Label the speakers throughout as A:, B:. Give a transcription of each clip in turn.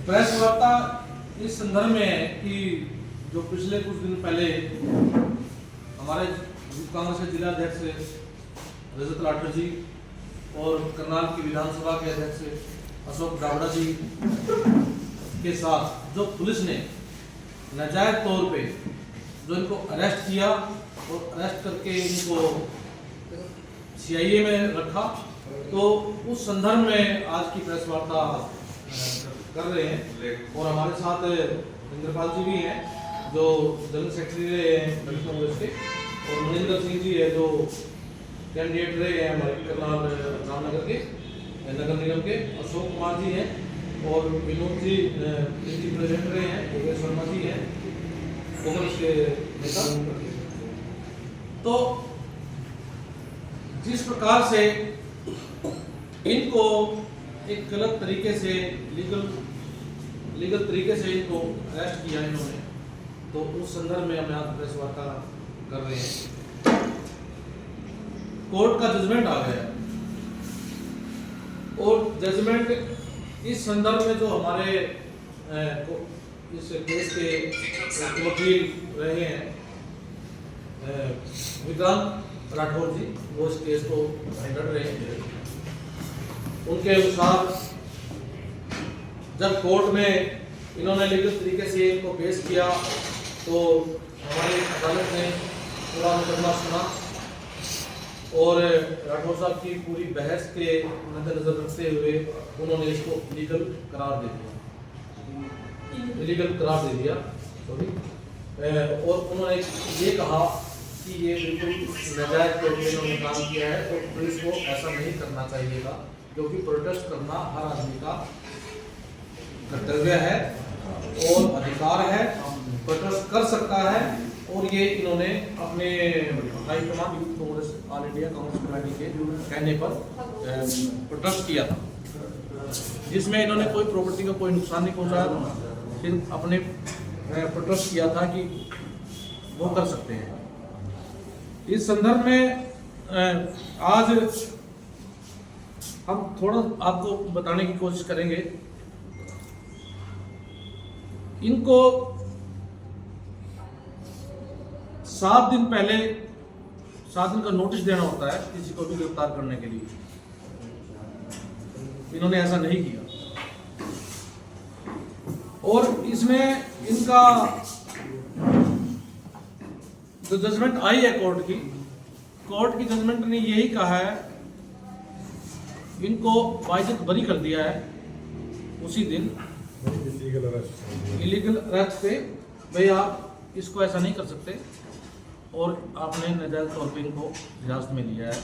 A: Press वार्ता इस संदर्भ में है कि जो पिछले कुछ दिन पहले हमारे कांग्रेस के जिला अध्यक्ष रजत लाठर जी और करनाल की विधानसभा के अध्यक्ष अशोक डावड़ा जी के साथ जो पुलिस ने नाजायज तौर पे जो इनको अरेस्ट किया और अरेस्ट करके इनको सीआईए में रखा, तो उस संदर्भ में आज की प्रेस वार्ता कर रहे हैं। और हमारे साथ इंद्रपाल जी भी हैं जो जनरल सेक्रेटरी रहे हैं दलित कांग्रेस के, और मनिंदर सिंह जी है जो कैंडिडेट रहे हैं हमारे करनाल रामनगर के नगर निगम के, अशोक कुमार जी हैं और विनोद जी प्रेसिडेंट रहे हैं, योगेश शर्मा जी हैं कांग्रेस के नेता। तो जिस प्रकार से इनको एक गलत तरीके से लीगल तरीके से इनको अरेस्ट किया इन्होंने, तो उस संदर्भ में हम आज प्रेस वार्ता कर रहे हैं। कोर्ट का जजमेंट आ गया और जजमेंट इस संदर्भ में जो हमारे इस केस के वकील रहे हैं विक्रांत राठौर जी, वो इस केस को लड़ रहे हैं। उनके अनुसार जब कोर्ट में इन्होंने लीगल तरीके से इनको पेश किया तो हमारी अदालत ने पूरा मुकदमा सुना और राठौर साहब की पूरी बहस के मद्देनजर रखते हुए उन्होंने इसको लीगल करार दे दिया और उन्होंने ये कहा कि ये बिल्कुल नाजायज तौर पे इन्होंने काम किया है और पुलिस को ऐसा नहीं करना चाहिए था, क्योंकि प्रोटेस्ट करना हर आदमी का कर्तव्य है और अधिकार है, प्रोटेस्ट कर सकता है। और ये इन्होंने अपने high command youth Congress all India Congress committee के कहने पर प्रोटेस्ट किया था, जिसमें इन्होंने कोई प्रॉपर्टी का कोई नुकसान नहीं पहुंचाया, सिर्फ अपने प्रोटेस्ट किया था कि वो कर सकते हैं। इस संदर्भ में आज हम थोड़ा आपको बताने की कोशिश करेंगे। इनको 7 दिन पहले 7 दिन का नोटिस देना होता है किसी को भी गिरफ्तार करने के लिए, इन्होंने ऐसा नहीं किया और इसमें इनका जो जजमेंट आई है कोर्ट की जजमेंट ने यही कहा है, इनको वाजिब बरी कर दिया है उसी दिन इलीगल अरेस्ट पे, भाई आप इसको ऐसा नहीं कर सकते और आपने नाजायज तौर पे इनको हिरासत में लिया है,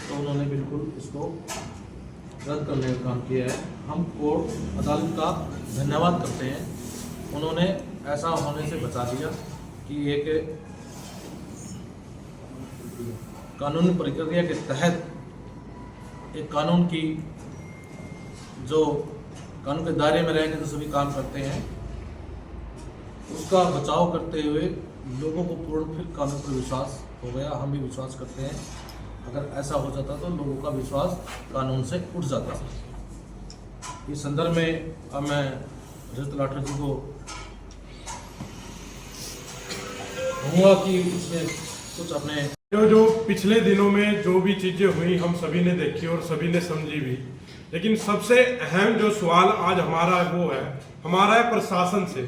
A: तो उन्होंने बिल्कुल इसको रद्द करने का काम किया है। हम कोर्ट अदालत का धन्यवाद करते हैं, उन्होंने ऐसा होने से बचा दिया कि एक कानूनी प्रक्रिया के तहत एक कानून की जो कानून के दायरे में रहकर जो सभी काम करते हैं उसका बचाव करते हुए लोगों को पूर्ण फिर कानून पर विश्वास हो गया। हम भी विश्वास करते हैं, अगर ऐसा हो जाता तो लोगों का विश्वास कानून से उठ जाता। इस संदर्भ में अब मैं रजत लाठर जी को कहूँगा कि इसमें कुछ अपने
B: जो पिछले दिनों में जो भी चीजें हुई हम सभी ने देखी और सभी ने समझी भी, लेकिन सबसे अहम जो सवाल आज हमारा वो है, हमारा है प्रशासन से।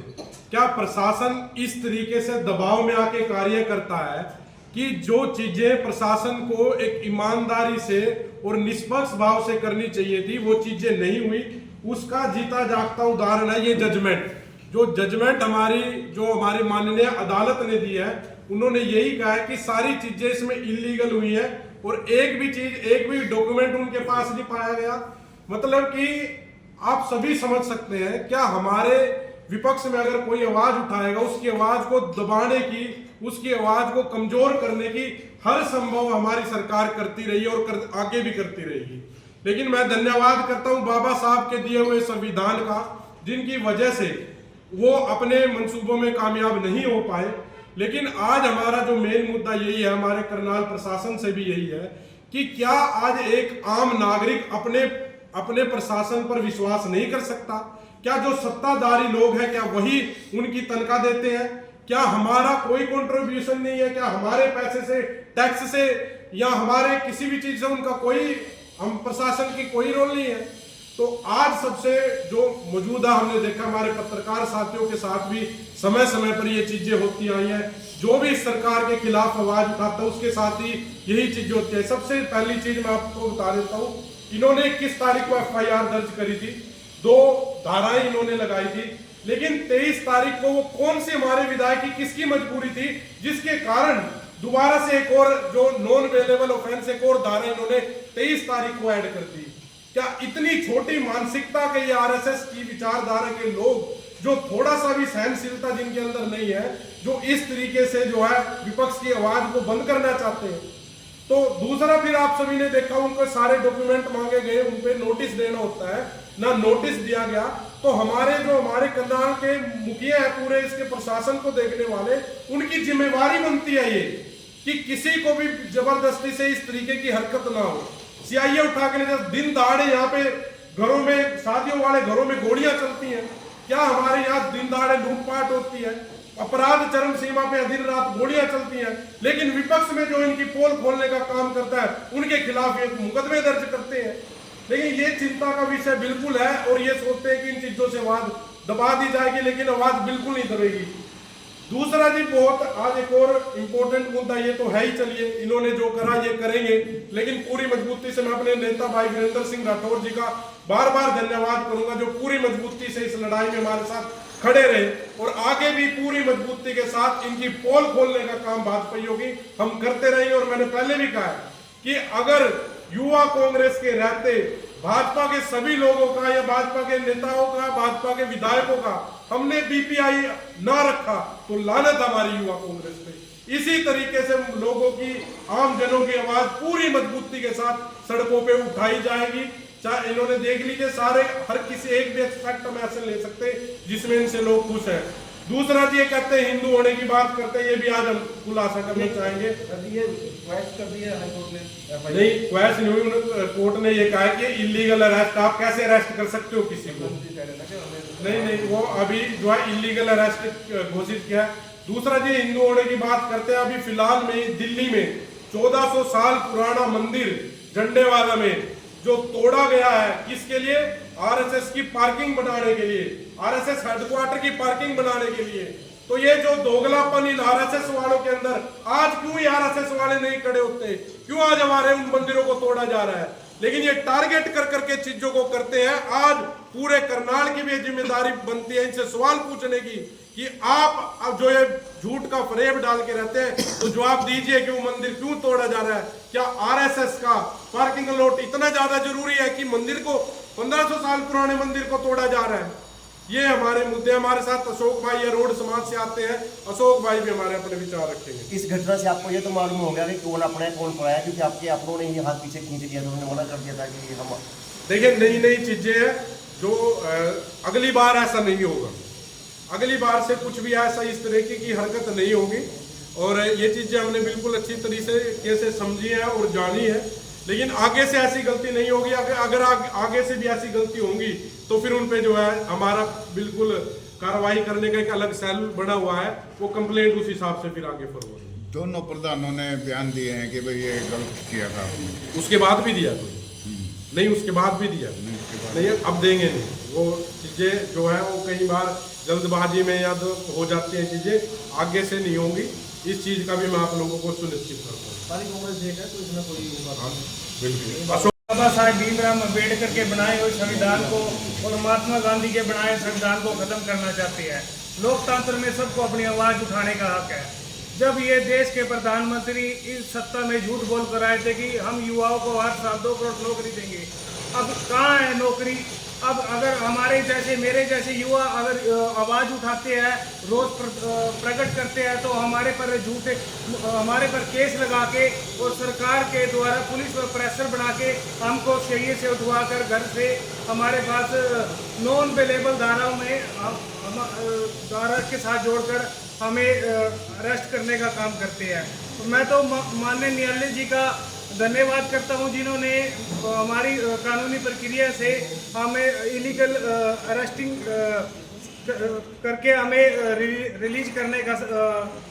B: क्या प्रशासन इस तरीके से दबाव में आके कार्य करता है कि जो चीजें प्रशासन को एक ईमानदारी से और निष्पक्ष भाव से करनी चाहिए थी वो चीजें नहीं हुई। उसका जीता जागता उदाहरण है ये जजमेंट। जो जजमेंट हमारी माननीय अदालत ने दी है, उन्होंने यही कहा है कि सारी चीजें इसमें इलीगल हुई है और एक भी डॉक्यूमेंट उनके पास नहीं पाया गया। मतलब कि आप सभी समझ सकते हैं, क्या हमारे विपक्ष में अगर कोई आवाज उठाएगा उसकी आवाज को दबाने की, उसकी आवाज को कमजोर करने की हर संभव हमारी सरकार करती रही और आगे भी करती रहेगी। लेकिन मैं धन्यवाद करता हूं बाबा साहब के दिए हुए संविधान का, जिनकी वजह से वो अपने मंसूबों में कामयाब नहीं हो पाए। लेकिन आज हमारा जो मेन मुद्दा यही है, हमारे करनाल प्रशासन से भी यही है कि क्या आज एक आम नागरिक अपने प्रशासन पर विश्वास नहीं कर सकता? क्या जो सत्ताधारी लोग हैं क्या वही उनकी तनख्वाह देते हैं? क्या हमारा कोई कंट्रीब्यूशन नहीं है? क्या हमारे पैसे से, टैक्स से या हमारे किसी भी चीज से उनका कोई, हम प्रशासन की कोई रोल नहीं है? तो आज सबसे जो मौजूदा हमने देखा हमारे पत्रकार साथियों के साथ भी समय समय पर ये चीजें होती आई हैं, जो भी इस सरकार के खिलाफ आवाज उठाता है उसके साथ ही यही चीजें होती है। सबसे पहली चीज मैं आपको बता देता हूँ, इन्होंने 21 तारीख को FIR दर्ज करी थी, 2 धाराएं इन्होंने लगाई थी, लेकिन 23 तारीख को वो कौन से हमारे विधायक की किसकी मजबूरी थी जिसके कारण दोबारा से एक और जो नॉन अवेलेबल ऑफेंस एक और धारा इन्होंने 23 तारीख को ऐड कर दी? क्या इतनी छोटी मानसिकता के ये RSS की विचारधारा के लोग, जो थोड़ा सा भी सहनशीलता जिनके अंदर नहीं है, जो इस तरीके से जो है विपक्ष की आवाज को बंद करना चाहते हैं? तो दूसरा, फिर आप सभी ने देखा उनको सारे डॉक्यूमेंट मांगे गए, उन पे नोटिस देना होता है, ना नोटिस दिया गया। तो हमारे करनाल के मुखिया है, पूरे इसके प्रशासन को देखने वाले, उनकी जिम्मेवारी बनती है ये कि किसी को भी जबरदस्ती से इस तरीके की हरकत ना हो। सियाइया उठा के ले जाए, दिन दहाड़े यहाँ पे घरों में, शादियों वाले घरों में गोलियां चलती हैं। क्या हमारे यहाँ दिन दहाड़े लूटपाट होती है, अपराध चरम सीमा पे दिन रात गोलियां चलती हैं, लेकिन विपक्ष में जो इनकी पोल खोलने का काम करता है उनके खिलाफ ये मुकदमे दर्ज करते हैं। लेकिन ये चिंता का विषय बिल्कुल है और ये सोचते हैं कि इन चीजों से आवाज दबा दी जाएगी, लेकिन आवाज बिल्कुल नहीं दबेगी। दूसरा जी, बहुत आज एक और इम्पोर्टेंट मुद्दा, ये तो है ही, चलिए इन्होंने जो करा ये करेंगे, लेकिन पूरी मजबूती से मैं अपने नेता भाई वीरेंद्र सिंह राठौर जी का बार बार धन्यवाद करूंगा, जो पूरी मजबूती से इस लड़ाई में हमारे साथ खड़े रहे और आगे भी पूरी मजबूती के साथ इनकी पोल खोलने का काम भाजपाइयों की हम करते रहेंगे। और मैंने पहले भी कहा है कि अगर युवा कांग्रेस के रहते भाजपा के सभी लोगों का या भाजपा के नेताओं का, भाजपा के विधायकों का हमने BPI ना रखा तो लानत हमारी युवा कांग्रेस पे। इसी तरीके से लोगों की, आम जनों की आवाज पूरी मजबूती के साथ सड़कों पे उठाई जाएगी। चाहे इन्होंने देख लीजिए, सारे हर किसी एक भी एक्सपेक्ट हम ऐसे ले सकते जिसमें इनसे लोग खुश हैं। दूसरा जी, ये कहते हैं हिंदू होने की बात करते हैं, ये भी आज हम खुलासा करना चाहेंगे।
A: ये क्वेश्चन कर दिया हाईकोर्ट ने,
B: नहीं क्वेश्चन नहीं हुई, कोर्ट ने ये कहा कि इलीगल अरेस्ट, आप कैसे अरेस्ट कर सकते हो किसी को? नहीं, वो अभी जो है इलीगल अरेस्ट घोषित किया। दूसरा जी, हिंदू होने की बात करते हैं, अभी फिलहाल में दिल्ली में 1400 साल पुराना मंदिर झंडेवाला में जो तोड़ा गया है, किसके लिए? RSS की पार्किंग बनाने के लिए, RSS हेडक्वार्टर की पार्किंग बनाने के लिए। तो ये जो दोगलापन इन RSS वालों के अंदर, आज क्यों RSS वाले नहीं खड़े होते? क्यों आज हमारे उन मंदिरों को तोड़ा जा रहा है? लेकिन ये टारगेट कर करके चीजों को करते हैं। आज पूरे करनाल की भी जिम्मेदारी बनती है इनसे सवाल पूछने की कि आप अब जो ये झूठ का फरेब डाल के रहते हैं, तो जवाब दीजिए कि वो मंदिर क्यों तोड़ा जा रहा है? क्या RSS का पार्किंग लॉट इतना ज्यादा जरूरी है कि मंदिर को, 1500 साल पुराने मंदिर को तोड़ा जा रहा है? ये हमारे मुद्दे। हमारे साथ अशोक भाई या रोड समाज से आते हैं, अशोक भाई भी हमारे अपने विचार रखेंगे।
C: इस घटना से आपको ये तो मालूम हो गया कि कौन अपना है कौन पराया, क्योंकि आपके अपनों ने ही हाथ पीछे खींच दिया, तो उन्होंने मना कर दिया था कि हम।
B: देखिए, नई नई चीजें हैं जो अगली बार ऐसा नहीं होगा, अगली बार से कुछ भी ऐसा इस तरीके की हरकत नहीं होगी। और ये चीजें हमने बिल्कुल अच्छी तरीके से समझी है और जानी है, लेकिन आगे से ऐसी गलती नहीं होगी। अगर आगे से भी ऐसी गलती होंगी तो फिर उन पे जो है हमारा बिल्कुल कार्रवाई करने का एक अलग सेल बना हुआ है, वो कंप्लेंट उस हिसाब से फिर आगे फॉरवर्ड।
D: दोनों प्रधानों ने बयान दिए हैं कि भाई ये गलत किया था आपने।
B: उसके बाद भी दिया कोई नहीं, उसके बाद भी दिया नहीं, अब देंगे नहीं। वो चीजें जो है वो कई बार जल्दबाजी में या तो हो जाती हैं चीजें, आगे से नहीं होंगी। इस चीज का भी मैं आप लोगों को सुनिश्चित करता हूँ।
A: सारी कांग्रेस देखा तो इसमें कोई
B: बिल्कुल। अशोक
E: बाबा साहेब भीमराव अम्बेडकर के बनाए हुए संविधान को और महात्मा गांधी के बनाए संविधान को खत्म करना चाहती है। लोकतंत्र में सबको अपनी आवाज उठाने का हक है। जब ये देश के प्रधानमंत्री इस सत्ता में झूठ बोल कर आए थे कि हम युवाओं को हर साल 2 करोड़ नौकरी देंगे, अब कहाँ है नौकरी? अब अगर हमारे जैसे, मेरे जैसे युवा अगर आवाज़ उठाते हैं, रोज प्रकट करते हैं, तो हमारे पर झूठे, हमारे पर केस लगा के और सरकार के द्वारा पुलिस पर प्रेशर बना के हमको सही से उठवा कर घर से हमारे पास नॉन अवेलेबल धाराओं में धारा के साथ जोड़कर हमें अरेस्ट करने का काम करते हैं। तो मैं तो माननीय न्यायालय जी का धन्यवाद करता हूं जिन्होंने हमारी कानूनी प्रक्रिया से हमें इलीगल अरेस्टिंग करके हमें रिलीज करने का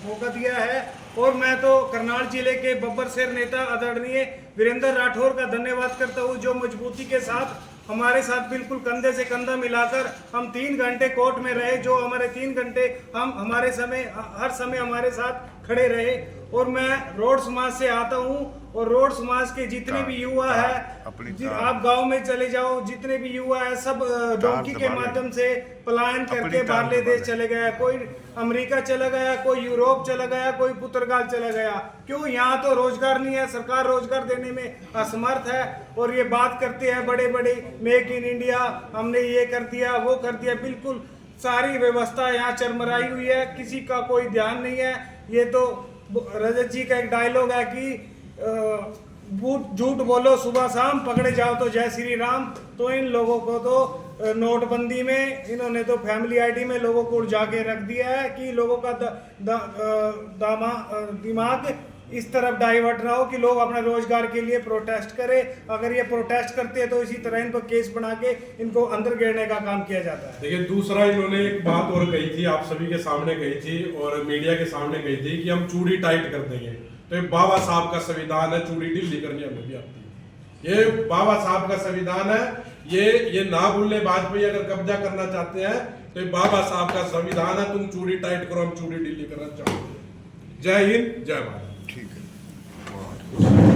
E: मौका दिया है। और मैं तो करनाल जिले के बब्बरसैर नेता आदरणीय वीरेंद्र राठौर का धन्यवाद करता हूं, जो मजबूती के साथ हमारे साथ बिल्कुल कंधे से कंधा मिलाकर हम 3 घंटे कोर्ट में रहे, जो हमारे 3 घंटे हम हर समय हमारे साथ खड़े रहे। और मैं रोड समाज से आता हूं, और रोड समाज के जितने भी युवा है, आप गांव में चले जाओ, जितने भी युवा है सब डोंकी के माध्यम से पलायन करके बाहरले देश चले गया। कोई अमेरिका चला गया, कोई यूरोप चला गया, कोई पुर्तगाल चला गया। क्यों? यहाँ तो रोजगार नहीं है, सरकार रोजगार देने में असमर्थ है। और ये बात करते हैं बड़े बड़े मेक इन इंडिया, हमने ये कर दिया वो कर दिया। बिल्कुल सारी व्यवस्था यहाँ चरमराई हुई है, किसी का कोई ध्यान नहीं है। ये तो रजत जी का एक डायलॉग है कि झूठ बोलो सुबह शाम, पकड़े जाओ तो जय श्री राम। तो इन लोगों को तो नोटबंदी में इन्होंने तो फैमिली आईडी में लोगों को उलझा के रख दिया है कि लोगों का दिमाग इस तरफ डाइवर्ट ना हो कि लोग अपने रोजगार के लिए प्रोटेस्ट करें। अगर ये प्रोटेस्ट करते हैं तो इसी तरह इन पर केस बना के इनको अंदर गिरने का काम किया जाता है।
B: देखिए, दूसरा इन्होंने एक बात और कही थी, आप सभी के सामने कही थी और मीडिया के सामने कही थी कि हम चूड़ी टाइट कर देंगे। तो ये बाबा साहब का संविधान है, चूड़ी ढीली करनी हमें भी आती है। ये बाबा साहब का संविधान है, ये ना भूलने। वाजपेयी अगर कब्जा करना चाहते हैं तो ये बाबा साहब का संविधान है, तुम चूड़ी टाइट करो, हम चूड़ी ढीली करना चाहते हैं। जय हिंद, जय भारत।
D: ठीक है।